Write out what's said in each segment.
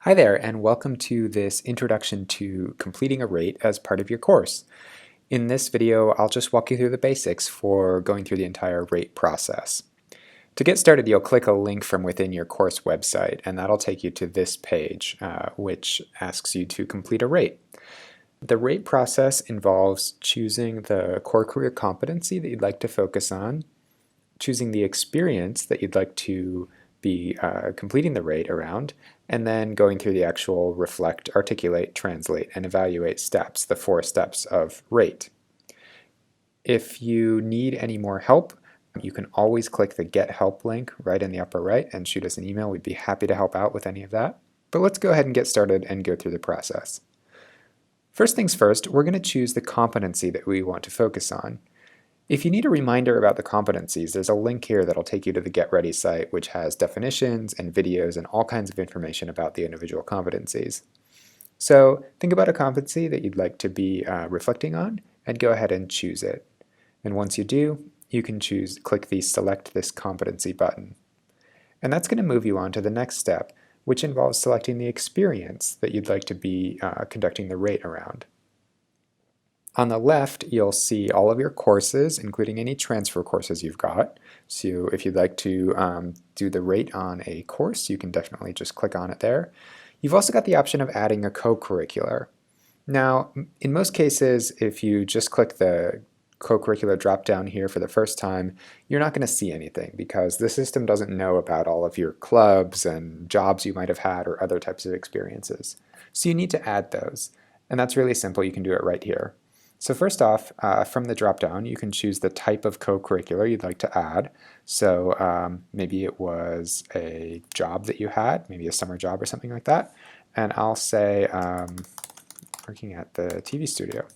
Hi there, and welcome to this introduction to completing a rate as part of your course. In this video, I'll just walk you through the basics for going through the entire rate process. To get started, you'll click a link from within your course website, and that'll take you to this page, which asks you to complete a rate. The rate process involves choosing the core career competency that you'd like to focus on, choosing the experience that you'd like to be completing the rate around, and then going through the actual reflect, articulate, translate, and evaluate steps, the 4 steps of rate. If you need any more help, you can always click the Get Help link right in the upper right and shoot us an email. We'd be happy to help out with any of that. But let's go ahead and get started and go through the process. First things first, we're going to choose the competency that we want to focus on. If you need a reminder about the competencies, there's a link here that'll take you to the Get Ready site, which has definitions and videos and all kinds of information about the individual competencies. So think about a competency that you'd like to be reflecting on, and go ahead and choose it. And once you do, you can click the Select This Competency button. And that's going to move you on to the next step, which involves selecting the experience that you'd like to be conducting the rate around. On the left, you'll see all of your courses, including any transfer courses you've got. So if you'd like to do the rate on a course, you can definitely just click on it there. You've also got the option of adding a co-curricular. Now, in most cases, if you just click the co-curricular drop-down here for the first time, you're not going to see anything because the system doesn't know about all of your clubs and jobs you might have had or other types of experiences. So you need to add those. And that's really simple. You can do it right here. So first off, from the drop-down, you can choose the type of co-curricular you'd like to add. So maybe it was a job that you had, maybe a summer job or something like that. And I'll say working at the TV studio.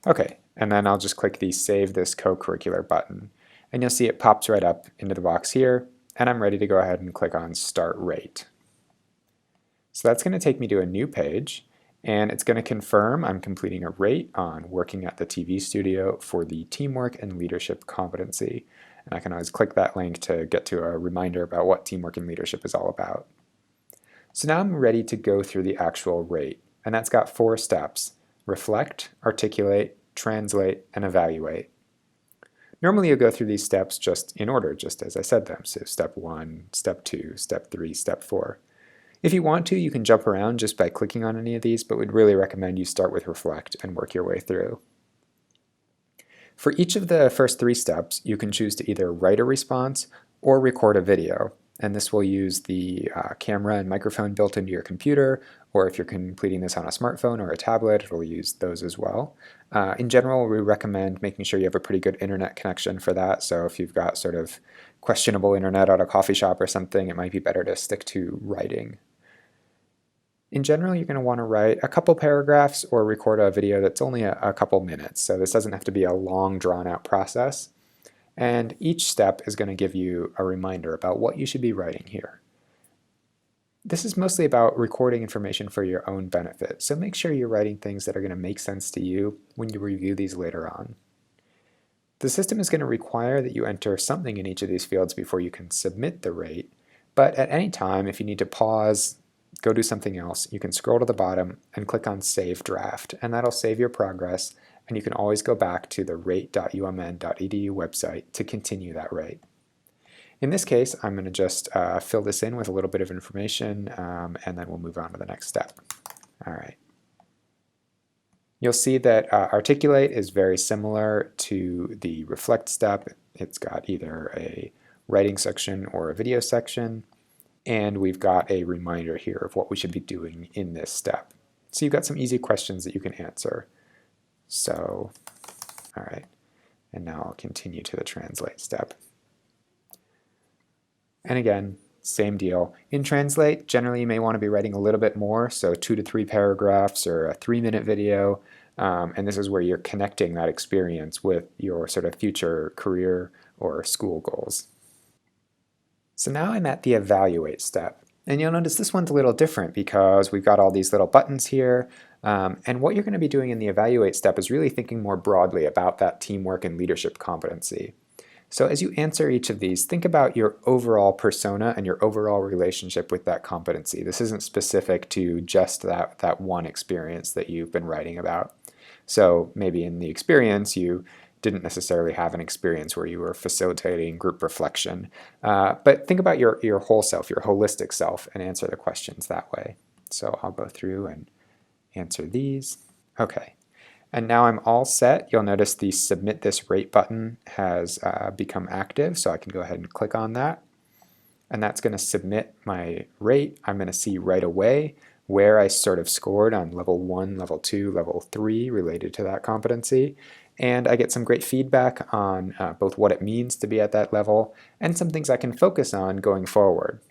Okay, and then I'll just click the Save This Co-curricular button. And you'll see it pops right up into the box here, and I'm ready to go ahead and click on Start Rate. So that's going to take me to a new page. And it's going to confirm I'm completing a rate on working at the TV studio for the teamwork and leadership competency. And I can always click that link to get to a reminder about what teamwork and leadership is all about. So now I'm ready to go through the actual rate. And that's got 4 steps: reflect, articulate, translate, and evaluate. Normally you'll go through these steps just in order, just as I said them. So step 1, step 2, step 3, step 4. If you want to, you can jump around just by clicking on any of these, but we'd really recommend you start with reflect and work your way through. For each of the first 3 steps, you can choose to either write a response or record a video, and this will use the camera and microphone built into your computer, or if you're completing this on a smartphone or a tablet, it'll use those as well. In general, we recommend making sure you have a pretty good internet connection for that, so if you've got sort of questionable internet at a coffee shop or something, it might be better to stick to writing. In general, you're going to want to write a couple paragraphs or record a video that's only a couple minutes, so this doesn't have to be a long, drawn-out process. And each step is going to give you a reminder about what you should be writing here. This is mostly about recording information for your own benefit, so make sure you're writing things that are going to make sense to you when you review these later on. The system is going to require that you enter something in each of these fields before you can submit the rate, but at any time, if you need to pause, go do something else, you can scroll to the bottom and click on Save Draft, and that'll save your progress, and you can always go back to the rate.umn.edu website to continue that rate. In this case, I'm going to just fill this in with a little bit of information, and then we'll move on to the next step. All right. You'll see that Articulate is very similar to the Reflect step. It's got either a writing section or a video section. And we've got a reminder here of what we should be doing in this step. So you've got some easy questions that you can answer. So, all right, and now I'll continue to the translate step. And again, same deal. In translate, generally you may want to be writing a little bit more, so 2 to 3 paragraphs or a 3-minute video. And this is where you're connecting that experience with your sort of future career or school goals. So now I'm at the evaluate step, and you'll notice this one's a little different because we've got all these little buttons here, and what you're going to be doing in the evaluate step is really thinking more broadly about that teamwork and leadership competency. So as you answer each of these, think about your overall persona and your overall relationship with that competency. This isn't specific to just that one experience that you've been writing about. So maybe in the experience, you didn't necessarily have an experience where you were facilitating group reflection. But think about your whole self, your holistic self, and answer the questions that way. So I'll go through and answer these. Okay. And now I'm all set. You'll notice the Submit This Rate button has become active, so I can go ahead and click on that. And that's going to submit my rate. I'm going to see right away where I sort of scored on level 1, level 2, level 3 related to that competency. And I get some great feedback on both what it means to be at that level and some things I can focus on going forward.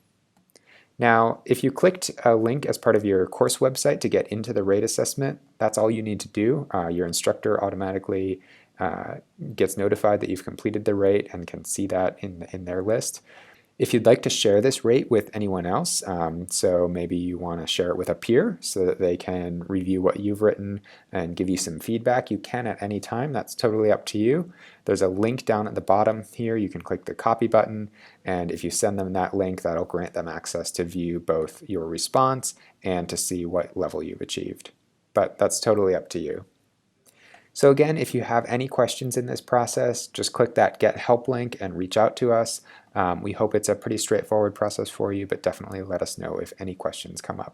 Now, if you clicked a link as part of your course website to get into the rate assessment, that's all you need to do. Your instructor automatically gets notified that you've completed the rate and can see that in their list. If you'd like to share this rate with anyone else, so maybe you want to share it with a peer so that they can review what you've written and give you some feedback, you can at any time. That's totally up to you. There's a link down at the bottom here. You can click the copy button, and if you send them that link, that'll grant them access to view both your response and to see what level you've achieved. But that's totally up to you. So again, if you have any questions in this process, just click that Get Help link and reach out to us. We hope it's a pretty straightforward process for you, but definitely let us know if any questions come up.